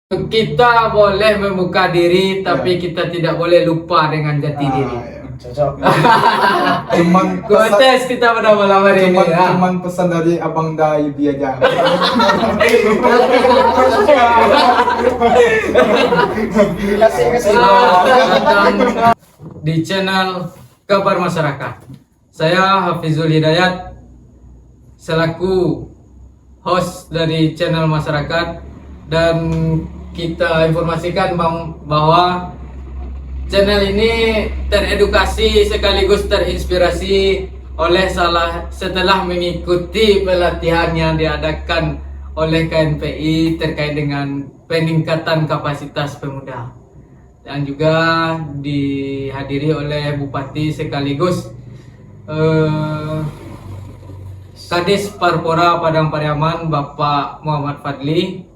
Kita boleh membuka diri, tapi kita tidak boleh lupa dengan jati diri. Cocok. Cuman Kontes kita pada malam hari ini ya. cuman pesan dari Abang Dayudi aja. Kasih. Datang di channel Kabar Masyarakat. Saya Hafizul Hidayat selaku host dari channel masyarakat, dan kita informasikan bahwa channel ini teredukasi sekaligus terinspirasi setelah mengikuti pelatihan yang diadakan oleh KNPI terkait dengan peningkatan kapasitas pemuda, dan juga dihadiri oleh Bupati sekaligus Kadis Parpora Padang Pariaman Bapak Muhammad Fadli,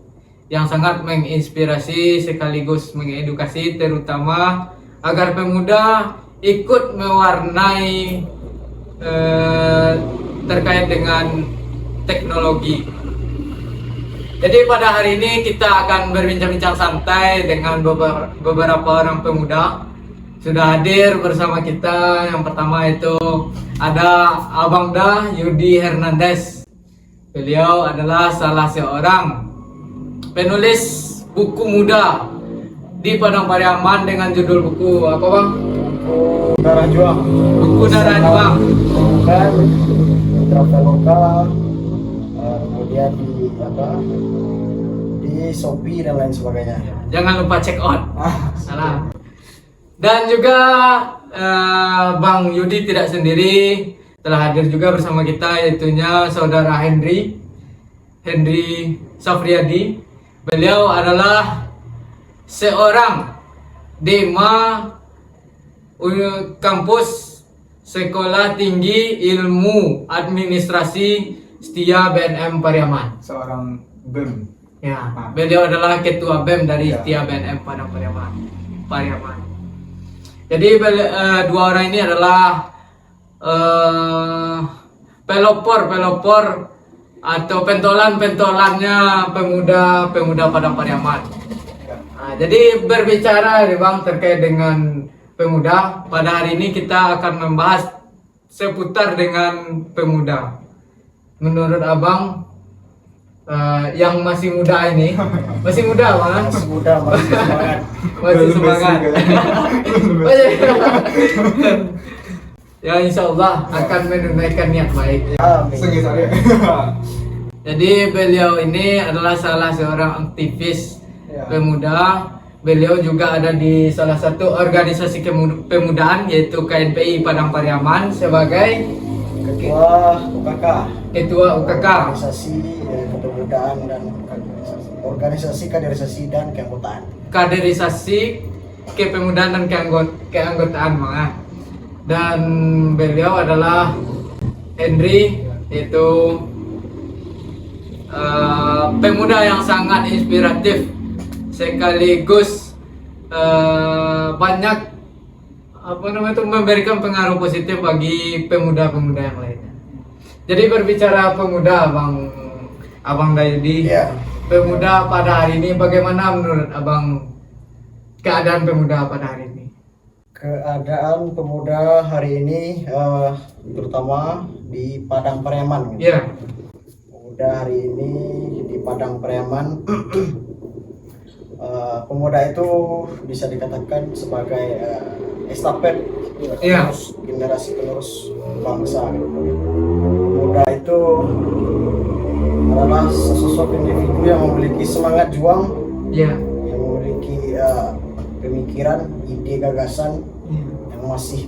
yang sangat menginspirasi sekaligus mengedukasi, terutama agar pemuda ikut mewarnai terkait dengan teknologi. Jadi pada hari ini kita akan berbincang-bincang santai dengan beberapa orang pemuda. Sudah hadir bersama kita. Yang pertama itu ada Abang Yudi Hernandez. Beliau adalah salah seorang penulis buku muda di Padang Pariaman dengan judul buku apa, Bang? Buku Darah Juang. Buku Darah Juang. Bukan Traveloka, kemudian di Shopee dan lain sebagainya. Jangan lupa check out. Salah. Dan juga Bang Yudi tidak sendiri, telah hadir juga bersama kita, yaitunya saudara Henry Safriadi. Beliau adalah seorang Dema kampus Sekolah Tinggi Ilmu Administrasi Setia BNM Pariaman. Seorang BEM. Ya, beliau adalah ketua BEM dari Ya. Setia BNM Padang Pariaman. Jadi dua orang ini adalah pelopor atau pentolannya pemuda Padang Pariaman. Nah, jadi berbicara nih Bang terkait dengan pemuda, pada hari ini kita akan membahas seputar dengan pemuda. Menurut Abang yang masih muda ini, masih muda Bang? Masih muda, masih semangat. Masih semangat. Ya, insya Allah akan menunaikan niat baik. Amin. Jadi beliau ini adalah salah seorang aktivis Ya. pemuda. Beliau juga ada di salah satu organisasi pemudaan, yaitu KNPI Padang Pariaman sebagai Ketua UKK. Organisasi Kepemudaan dan organisasi kaderisasi dan keanggotaan. Kaderisasi Kepemudaan dan Keanggotaan, Bang. Dan beliau adalah Henry, yaitu pemuda yang sangat inspiratif sekaligus banyak memberikan pengaruh positif bagi pemuda-pemuda yang lainnya. Jadi berbicara pemuda, Abang Dayudi, Ya. pemuda pada hari ini bagaimana menurut Abang keadaan pemuda pada hari ini? Keadaan pemuda hari ini terutama di Padang Pariaman. Iya. Pemuda hari ini di Padang Pariaman, pemuda itu bisa dikatakan sebagai estafet, Iya. generasi penerus bangsa. Pemuda itu adalah sosok individu yang memiliki semangat juang, Iya. yang memiliki pemikiran, ide, gagasan yang masih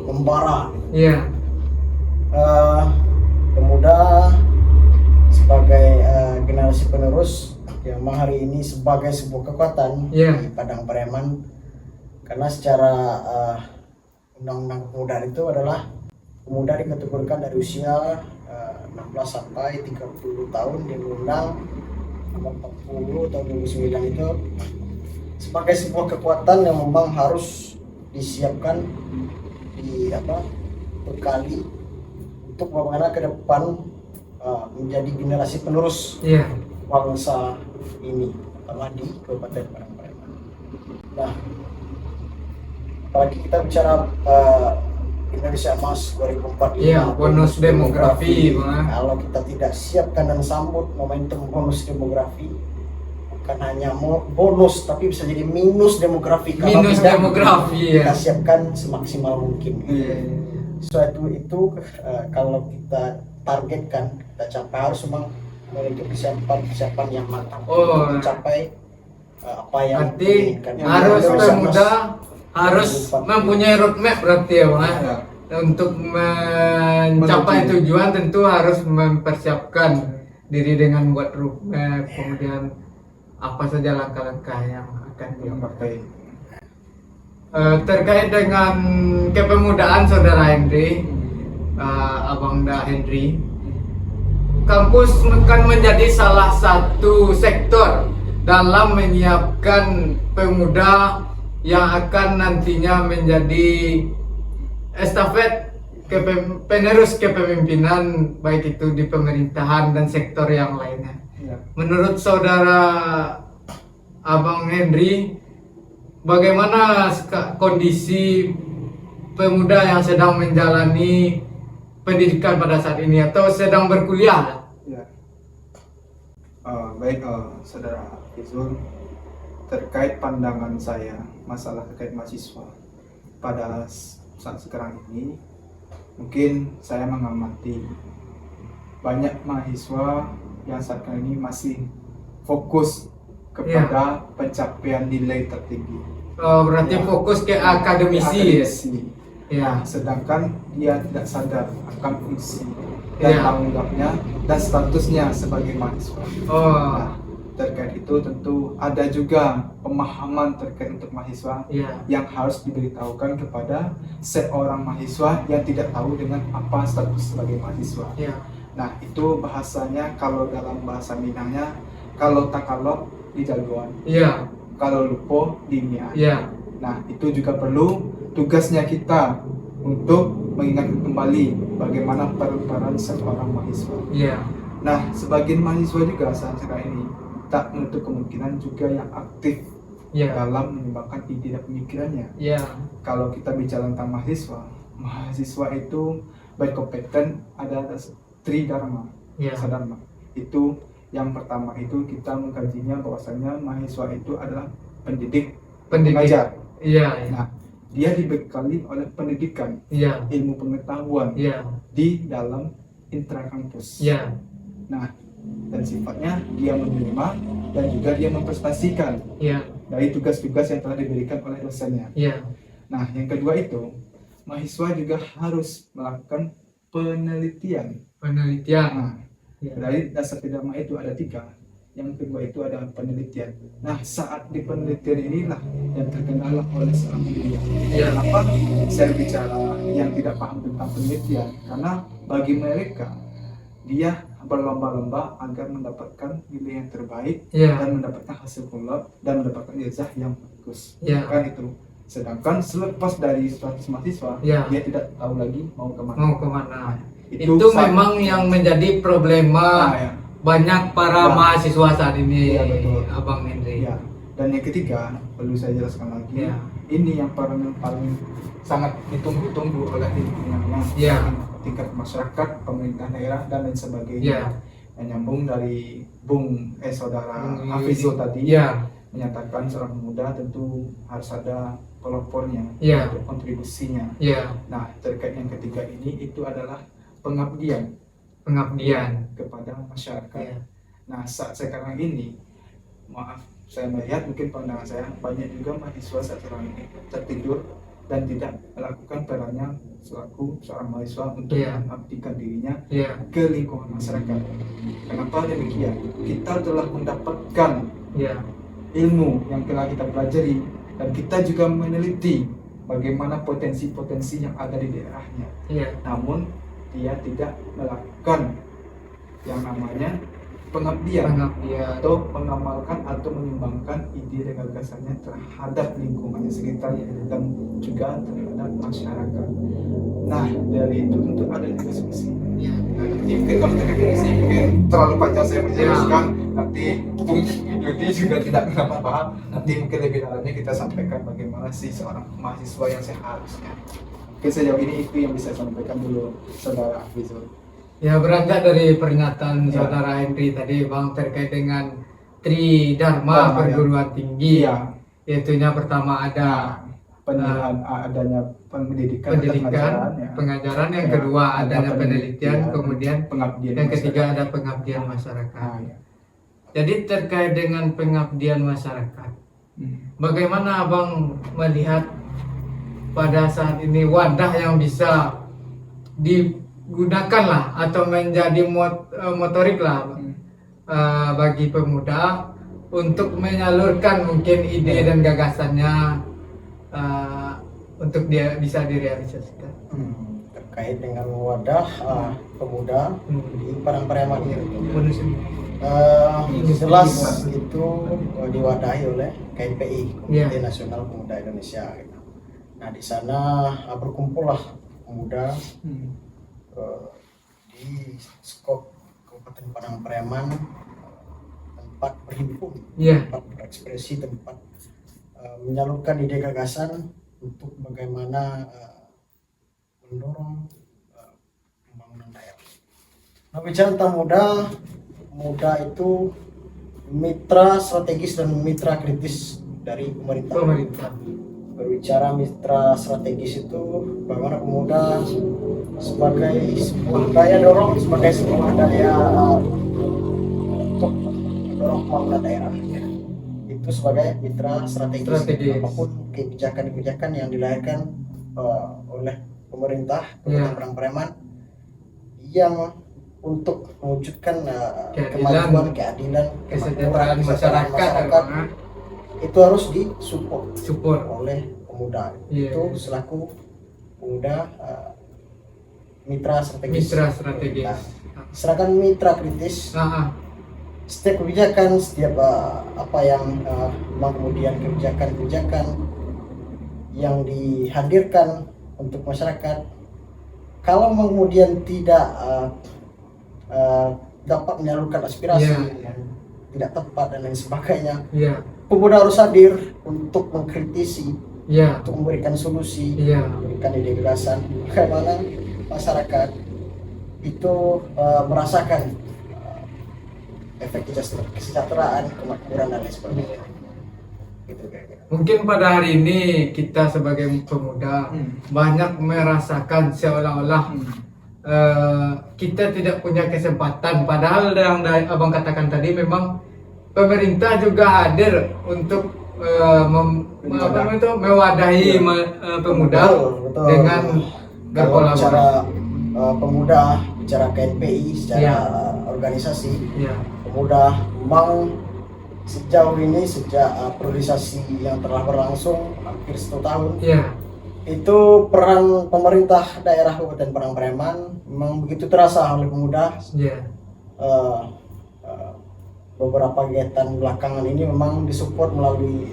membara. Iya. Pemuda sebagai generasi penerus yang hari ini sebagai sebuah kekuatan di Padang Pariaman, karena secara undang-undang pemuda itu adalah pemuda dikategorikan dari usia 16 sampai 30 tahun di Undang nomor 40 tahun 2009 itu sebagai sebuah kekuatan yang memang harus disiapkan bekali untuk bagaimana ke depan menjadi generasi penerus bangsa ini. Madi, Kabupaten Padang Pariaman. Nah, apalagi kita bicara Indonesia Emas 2045, Iya, bonus demografi, Bang. kalau kita tidak siapkan dan sambut momentum bonus demografi, bukan hanya bonus tapi bisa jadi minus demografi kalau Minus tidak demografi, kita ya. siapkan semaksimal mungkin. Iya. Suatu itu kalau kita targetkan, kita capai harus memang memiliki persiapan yang matang Oh. untuk mencapai apa yang Berarti diinginkan. harus Indonesia pemuda Emas harus 2045. mempunyai roadmap berarti ya, Bang. Ya. Untuk mencapai Menuju. tujuan tentu harus mempersiapkan diri dengan buat roadmap, kemudian apa saja langkah-langkah yang akan dilakukan. Pakai. Terkait dengan kepemudaan Saudara Henry, Abang Da Henry, kampus akan menjadi salah satu sektor dalam menyiapkan pemuda yang akan nantinya menjadi estafet penerus kepemimpinan baik itu di pemerintahan dan sektor yang lainnya. Ya. Menurut Saudara Abang Henry, bagaimana kondisi pemuda yang sedang menjalani pendidikan pada saat ini atau sedang berkuliah? Ya. Baik, Saudara Fizul, terkait pandangan saya masalah terkait mahasiswa pada saat sekarang ini, mungkin saya mengamati banyak mahasiswa yang saat ini masih fokus kepada pencapaian nilai tertinggi. Berarti Ya. fokus ke akademisi. Ya. Sedangkan dia tidak sadar akan fungsi dan Ya. tanggung jawabnya dan statusnya sebagai mahasiswa. Oh, Nah, terkait itu tentu ada juga pemahaman terkait untuk mahasiswa iya. yang harus diberitahukan kepada seorang mahasiswa yang tidak tahu dengan apa status sebagai mahasiswa. Iya. Nah, itu bahasanya kalau dalam bahasa Minangnya, kalau takalok di jagoan, Iya. kalau lupo di niat. Iya. Nah, itu juga perlu tugasnya kita untuk mengingatkan kembali bagaimana peran seorang mahasiswa. Iya. Nah, sebagian mahasiswa juga saat sekarang ini tak menutup kemungkinan juga yang aktif Iya. dalam mengembangkan ide dan pemikirannya. Iya. Kalau kita bicara tentang mahasiswa itu berkompeten ada tridharma, Iya. sadharma. Itu yang pertama itu kita mengkajinya bahwasanya mahasiswa itu adalah pendidik, pengajar. Iya. Iya. Nah, dia dibekali oleh pendidikan, Iya. ilmu pengetahuan Iya. di dalam intrakampus. Iya. Nah, dan sifatnya dia menerima dan juga dia memprestasikan Iya. dari tugas-tugas yang telah diberikan oleh dosennya. Iya. Nah, yang kedua itu, mahasiswa juga harus melakukan penelitian. Penelitian. Nah, Iya. dari dasar pidana itu ada 3. Yang kedua itu adalah penelitian. Nah, saat di penelitian inilah yang terkenal oleh seorang penelitian. Iya. Kenapa saya bicara yang tidak paham tentang penelitian? Karena bagi mereka, dia berlomba-lomba agar mendapatkan nilai yang terbaik Iya. dan mendapatkan hasil kulab dan mendapatkan ijazah yang bagus. Iya. Kan itu. Sedangkan selepas dari status mahasiswa, Iya. dia tidak tahu lagi mau kemana. Mau kemana? Itu Itu saat- memang yang menjadi problema Nah, ya. banyak para Ya. mahasiswa saat ini, Iya, betul. Abang Henry. Ya. Dan yang ketiga, perlu saya jelaskan lagi. Ya. Ini yang paling sangat ditunggu-tunggu oleh lingkungannya, Ya. tingkat masyarakat, pemerintah daerah dan lain Ya. sebagainya. Yang nyambung dari saudara Hmm, Hafizul tadi Ya. menyatakan seorang pemuda tentu harus ada pelopornya, Ya. untuk kontribusinya. Ya. Nah, terkait yang ketiga ini itu adalah pengabdian Pengabdian. kepada masyarakat. Ya. Nah, saat sekarang ini, maaf, saya melihat mungkin pandangan saya banyak juga mahasiswa saat sekarang ini tertidur dan tidak melakukan perannya selaku seorang mahasiswa untuk Iya. mengabdikan dirinya Ya. ke lingkungan masyarakat. Kenapa demikian? Kita telah mendapatkan Ya. ilmu yang telah kita pelajari dan kita juga meneliti bagaimana potensi-potensi yang ada di daerahnya. Ya. Namun dia tidak melakukan yang namanya pengabdian Pengabdian. atau mengamalkan atau menyumbangkan ide dan gagasannya terhadap lingkungannya sekitar dan juga terhadap masyarakat. Nah, dari itu tentu ada diskusi. Ya. Nah, mungkin kalau terkait ini mungkin terlalu panjang saya menjelaskan. nanti Bung Yudi juga tidak kenapa paham, nanti mungkin lebih dalamnya kita sampaikan bagaimana sih seorang mahasiswa yang seharusnya. Oke, sejauh ini itu yang bisa saya sampaikan dulu, Saudara Afizul. Ya, beranjak dari pernyataan Ya. Saudara Henry tadi Bang terkait dengan Tridharma Dharma, perguruan tinggi. Iya. Yaitunya pertama ada Adanya pendidikan, pengajaran, yang Ya, kedua ada adanya penelitian, penelitian, kemudian pengabdian yang ketiga masyarakat. ada pengabdian masyarakat. Ya. Jadi terkait dengan pengabdian masyarakat, bagaimana Abang melihat pada saat ini wadah yang bisa digunakan lah atau menjadi motorik lah bagi pemuda untuk menyalurkan mungkin ide dan gagasannya untuk dia bisa direalisasikan. Terkait dengan wadah pemuda di Padang Pariaman ini, jelas itu diwadahi oleh KNPI, Komite Nasional Pemuda Indonesia. Gitu. Nah, di sana berkumpullah pemuda di skop Kabupaten Padang Pariaman, tempat berhimpun, tempat berekspresi, tempat menyalurkan ide gagasan untuk bagaimana mendorong pembangunan daerah. Nah, bicara tentang muda itu mitra strategis dan mitra kritis dari pemerintah. Berbicara mitra strategis itu bagaimana pemuda sebagai sebuah daya dorong, sebagai sebuah daya untuk mendorong pembangunan daerah. Itu sebagai mitra strategis. Apapun kebijakan-kebijakan yang dilahirkan oleh pemerintah Kabupaten Padang Pariaman yang untuk mewujudkan kemajuan, keadilan, kesejahteraan masyarakat itu harus disupport oleh pemuda. Itu selaku pemuda mitra strategis. Nah, sedangkan mitra kritis, setiap kebijakan, setiap apa yang kemudian kebijakan yang dihadirkan untuk masyarakat, kalau kemudian tidak dapat menyalurkan aspirasi yang tidak tepat dan lain sebagainya, pemuda harus hadir untuk mengkritisi, untuk memberikan solusi, memberikan ide gagasan bagaimana masyarakat itu merasakan efek kesejahteraan, kemakmuran dan lain sebagainya. Gitu, kira-kira. Mungkin pada hari ini kita sebagai pemuda banyak merasakan seolah-olah kita tidak punya kesempatan, padahal yang Abang katakan tadi memang pemerintah juga hadir untuk mewadahi pemuda. Betul. Dengan berkolaborasi. Bicara pemuda, bicara KNPI secara organisasi, pemuda memang sejauh ini sejak priorisasi yang telah berlangsung hampir 1 tahun, itu peran pemerintah daerah Kabupaten Padang Pariaman memang begitu terasa oleh pemuda. Beberapa kegiatan belakangan ini memang disupport melalui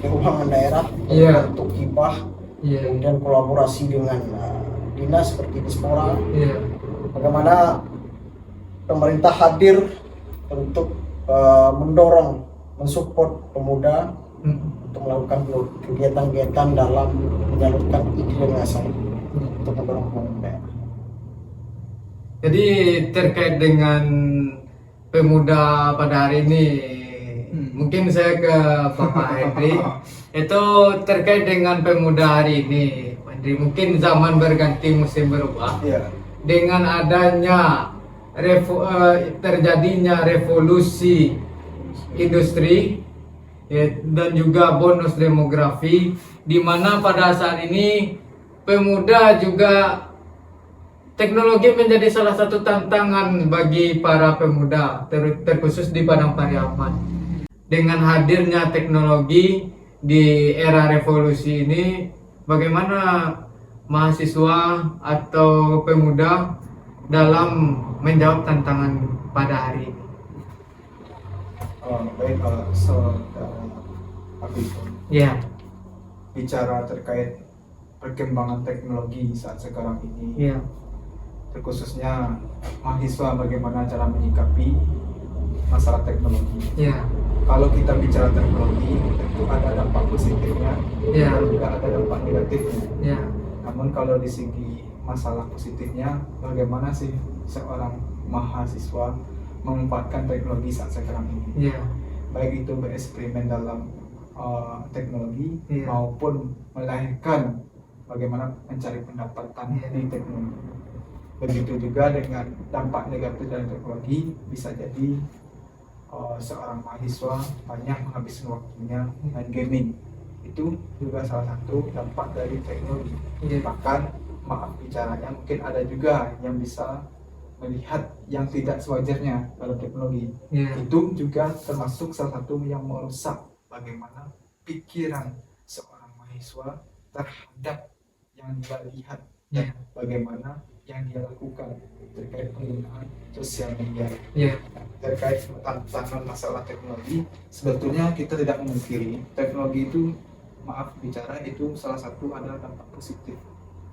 keuangan daerah untuk hibah, kemudian kolaborasi dengan dinas seperti Dispora. Bagaimana pemerintah hadir untuk mendorong, mensupport pemuda untuk melakukan kegiatan-kegiatan dalam menyalurkan ide gagasan untuk mendorong pembangunan daerah. Jadi terkait dengan pemuda pada hari ini, mungkin saya ke Bapak Henry. Itu terkait dengan pemuda hari ini, Henry, mungkin zaman berganti, musim berubah. Dengan adanya terjadinya revolusi industri dan juga bonus demografi, di mana pada saat ini pemuda juga teknologi menjadi salah satu tantangan bagi para pemuda, terkhusus di Padang Pariaman. Dengan hadirnya teknologi di era revolusi ini, bagaimana mahasiswa atau pemuda dalam menjawab tantangan pada hari ini? Baik, Saudara Afizul. Bicara terkait perkembangan teknologi saat sekarang ini, terkhususnya mahasiswa bagaimana cara menyikapi masalah teknologi. Ya. Kalau kita bicara teknologi, tentu ada dampak positifnya, Ya. dan juga ada dampak negatifnya. Ya. Namun kalau di segi masalah positifnya, bagaimana sih seorang mahasiswa memanfaatkan teknologi saat sekarang ini? Ya. Baik itu bereksperimen dalam teknologi Iya. maupun melahirkan bagaimana mencari pendapatan Iya. di teknologi. Begitu juga dengan dampak negatif dari teknologi, bisa jadi seorang mahasiswa banyak menghabiskan waktunya main gaming. Itu juga salah satu dampak dari teknologi. Iya. Bahkan maaf bicaranya, mungkin ada juga yang bisa melihat yang tidak sewajarnya dalam teknologi. Iya. Itu juga termasuk salah satu yang merusak bagaimana pikiran seorang mahasiswa terhadap yang dia lihat dan bagaimana yang dia lakukan terkait penggunaan sosial media. Iya. Terkait tantangan masalah teknologi, sebetulnya kita tidak memungkiri teknologi itu, maaf bicara, itu salah satu adalah dampak positif.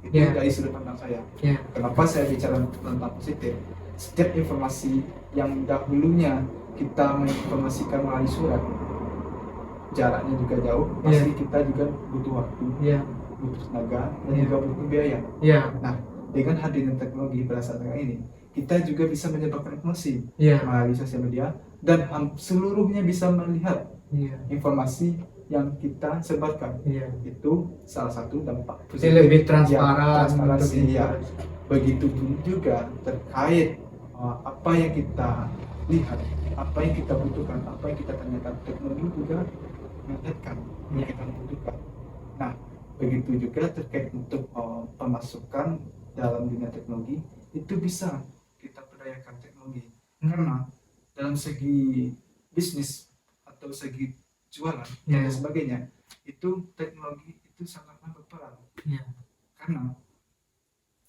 Itu Iya. dari sudut pandang saya. Iya. Kenapa saya bicara tentang positif? Setiap informasi yang dahulunya kita menginformasikan melalui surat, jaraknya juga jauh, pasti kita juga butuh waktu, Iya. butuh tenaga, dan Iya. juga butuh biaya. Iya. Nah, dengan hadirnya teknologi pada saat ini, kita juga bisa menyebarkan informasi Iya. melalui sosial media, dan seluruhnya bisa melihat Iya. informasi yang kita sebarkan. Iya. Itu salah satu dampak Jadi lebih transparan. Ya, transparansi untuk ya. Begitupun juga terkait apa yang kita lihat, apa yang kita butuhkan, apa yang kita tanyakan, teknologi juga melihatkan yang kita butuhkan. Nah, begitu juga terkait untuk pemasukan dalam dunia teknologi, itu bisa kita berdayakan teknologi. Karena dalam segi bisnis atau segi jualan dan sebagainya, itu teknologi itu sangatlah berperan. Karena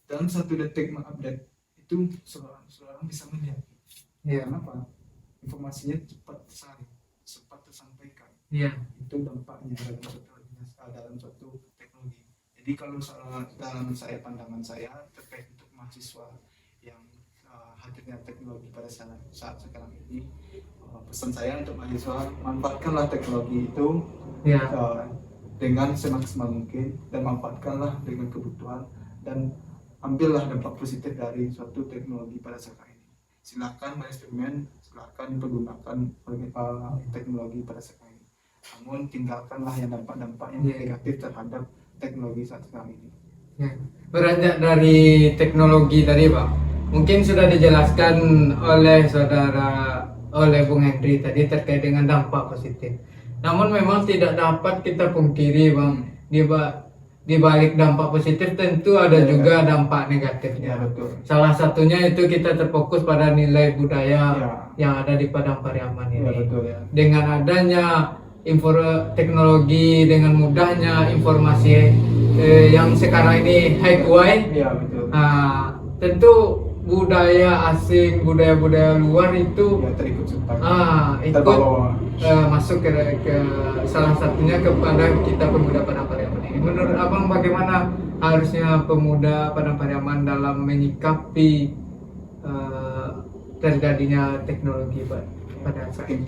dalam satu detik mengupdate itu seorang bisa melihat. Kenapa? Informasinya cepat tersaring, cepat tersampaikan. Itu dampaknya dalam suatu teknologi. Jadi kalau dalam pandangan saya terkait untuk mahasiswa yang hadirnya teknologi pada saat sekarang ini, pesan saya untuk mahasiswa, manfaatkanlah teknologi itu dengan semaksimal mungkin, dan manfaatkanlah dengan kebutuhan, dan ambillah dampak positif dari suatu teknologi pada saat ini. Silakan bereksperimen, silakan pergunakan teknologi pada saat ini. Namun tinggalkanlah yang dampak-dampak yang negatif terhadap teknologi saat sekarang ini. Beranjak dari teknologi tadi, Pak, mungkin sudah dijelaskan oleh Bung Henry tadi terkait dengan dampak positif. Namun memang tidak dapat kita pungkiri, Bang, di balik dampak positif tentu ada juga dampak negatifnya. Betul. Salah satunya itu kita terfokus pada nilai budaya yang ada di Padang Pariaman ini. Betul, ya. Dengan adanya teknologi, dengan mudahnya informasi yang sekarang ini high-wide, Betul. tentu budaya asing, budaya-budaya luar itu Terikut serta. ikut masuk ke salah satunya kepada kita pemuda Padang Pariaman ini. Menurut Abang, bagaimana harusnya pemuda Padang Pariaman dalam menyikapi terjadinya teknologi pada saat ini?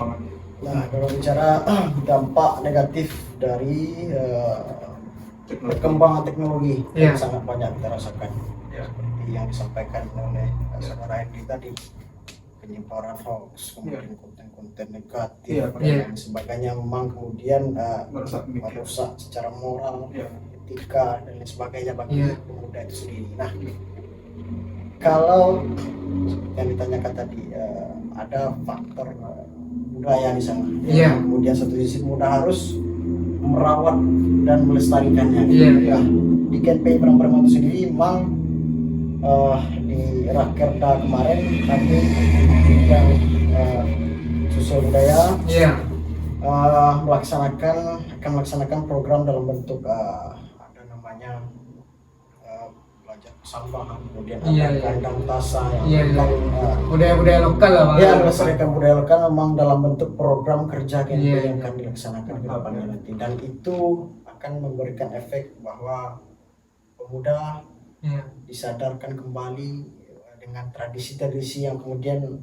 Nah, kalau bicara dampak negatif dari perkembangan teknologi, yang sangat banyak kita rasakan. Seperti yang disampaikan oleh saudara Hendy tadi, penyebaran hoax, kemudian konten-konten negatif dan sebagainya, memang kemudian merusak secara moral, etika dan lain sebagainya bagi pemuda itu sendiri. Nah, kalau yang ditanyakan tadi, ada faktor budaya di sana. Kemudian satu sisi pemuda harus merawat dan melestarikannya. Nah, di KPI Padang Pariaman itu sendiri memang di Rakerda kemarin kami yang sosial budaya akan melaksanakan program dalam bentuk ada namanya belajar persambahan, kemudian ada kandang tasa yang budaya-budaya lokal lah, melestarikan budaya lokal, memang dalam bentuk program kerja yang akan dilaksanakan ke depannya nanti, dan itu akan memberikan efek bahwa pemuda disadarkan kembali dengan tradisi-tradisi yang kemudian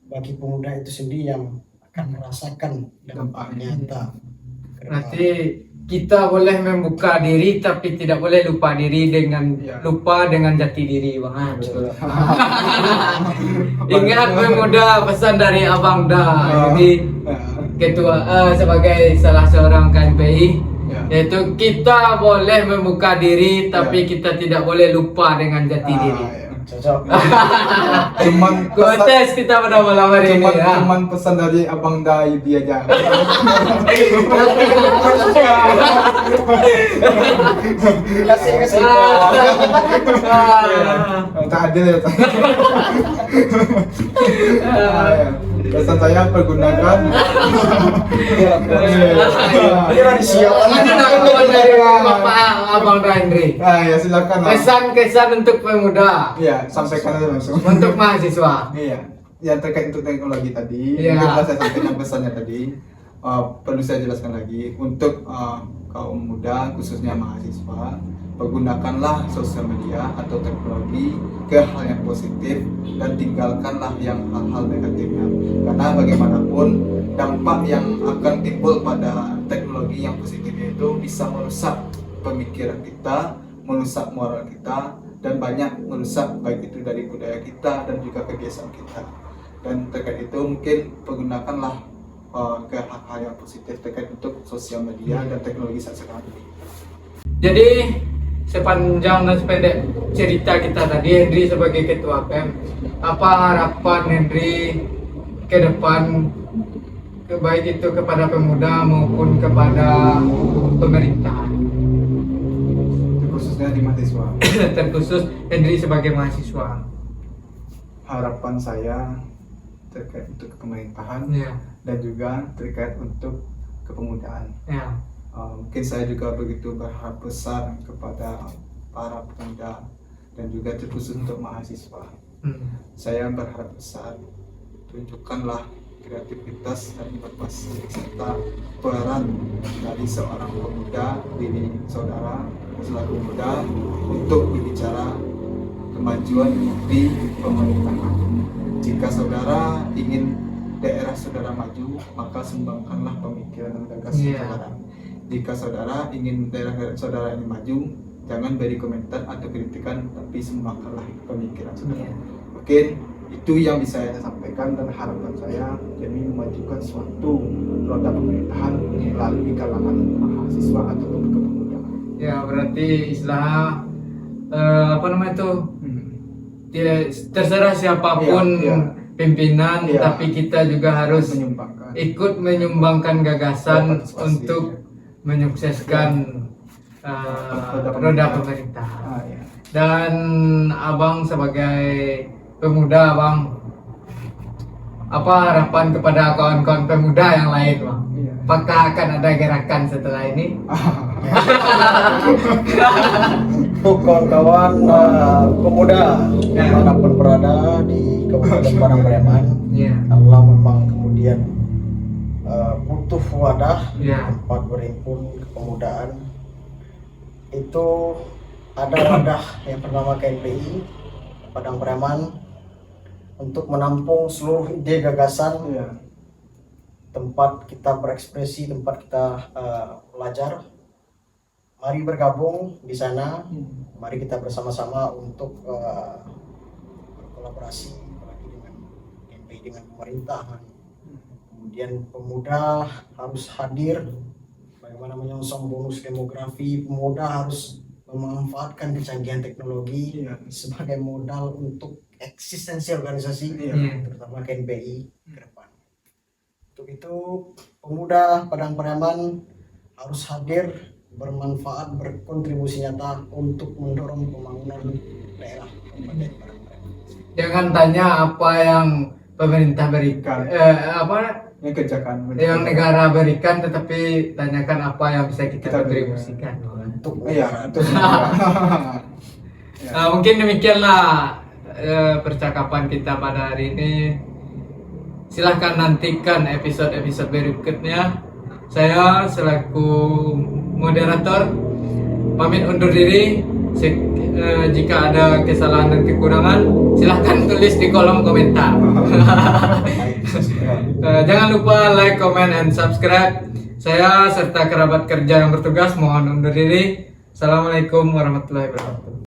bagi pemuda itu sendiri yang akan merasakan dampak nyata. Berarti kita boleh membuka diri tapi tidak boleh lupa diri dengan Ya. lupa dengan jati diri, Bang. Betul. Ingat pemuda, pesan dari Abang Da. Jadi ketua sebagai salah seorang KNPI, Ya. yaitu kita boleh membuka diri tapi kita tidak boleh lupa dengan jati diri. Ya. Cocok. Cuman Kotes kita pada malam hari ini ya. cuman pesan dari Abang Da Yudi aja. Kasih. Tak adil ya. Pesan saya pergunakan. Ini radisio. Pengakuan dari Bapak Abang Da Hendri. Ya silakan. Kesan-kesan untuk pemuda, Ya, sampaikan aja langsung. untuk mahasiswa. Iya, yang terkait untuk teknologi tadi, Iya. mungkin telah saya sampaikan pesannya tadi. Perlu saya jelaskan lagi untuk kaum muda khususnya mahasiswa, pergunakanlah sosial media atau teknologi ke hal yang positif dan tinggalkanlah yang hal-hal negatifnya. Karena bagaimanapun dampak yang akan timbul pada teknologi yang positif itu bisa merusak pemikiran kita, merusak moral kita, dan banyak merusak baik itu dari budaya kita dan juga kebiasaan kita. Dan terkait itu mungkin pergunakanlah ke hal-hal yang positif terkait untuk sosial media dan teknologi saat sekarang ini. Jadi sepanjang dan sependek cerita kita tadi, Hendri sebagai ketua PEM, apa harapan Hendri ke depan, baik itu kepada pemuda maupun kepada pemerintahan, Khususnya di mahasiswa. terkhusus Hendri sebagai mahasiswa? Harapan saya terkait untuk pemerintahan Ya, dan juga terkait untuk kepemudaan. ya, Mungkin saya juga begitu berharap besar kepada para pemuda dan juga terkhusus untuk mahasiswa. Saya berharap besar, tunjukkanlah kreativitas dan inovasi serta peran dari seorang pemuda, diri saudara selaku muda untuk berbicara kemajuan di pemerintahan. Jika saudara ingin daerah saudara maju, maka sumbangkanlah pemikiran dan gagasan Iya. saudara. Jika saudara ingin daerah saudara ini maju, jangan beri komentar atau kritikan, tapi sumbangkanlah pemikiran saudara. Iya. Mungkin itu yang bisa saya sampaikan dan harapan saya demi memajukan suatu roda pemerintahan melalui kalangan mahasiswa ataupun kepemudaan. ya, berarti istilah apa namanya itu, terserah siapapun Iya, iya. pimpinan, Iya. tapi kita juga harus Menyumbangkan. ikut menyumbangkan gagasan Partisipasi. untuk menyukseskan roda pemerintahan. Ya. Dan abang sebagai pemuda, Bang, apa harapan kepada kawan-kawan pemuda yang lain, Bang? Iya. Apakah akan ada gerakan setelah ini? Untuk kawan-kawan pemuda dimanapun berada di Kabupaten Padang Breman, Iya. Allah memang kemudian butuh wadah Iya. tempat berhimpun kepemudaan. Itu ada wadah yang bernama KNPI Padang Breman untuk menampung seluruh ide gagasan, Iya. tempat kita berekspresi, tempat kita belajar. Mari bergabung di sana. Mari kita bersama-sama untuk berkolaborasi apalagi dengan KNPI, dengan pemerintahan. Kemudian pemuda harus hadir, bagaimana menyongsong bonus demografi. Pemuda harus memanfaatkan kecanggihan teknologi Iya. sebagai modal untuk eksistensi organisasi, Iya. terutama KNPI ke depan. Untuk itu pemuda Padang Breman harus hadir, bermanfaat, berkontribusi nyata untuk mendorong pembangunan daerah Kabupaten Padang Breman. Jangan tanya apa yang pemerintah berikan, apa Yang kerjakan. yang negara berikan, tetapi tanyakan apa yang bisa kita Kita berikan. kontribusikan. Untuk Iya, itu semua. Ya. Mungkin demikianlah percakapan kita pada hari ini. Silahkan nantikan episode-episode berikutnya. Saya selaku moderator pamit undur diri. Jika ada kesalahan dan kekurangan, silahkan tulis di kolom komentar. Jangan lupa like, comment, and subscribe. Saya serta kerabat kerja yang bertugas mohon undur diri. Assalamualaikum warahmatullahi wabarakatuh.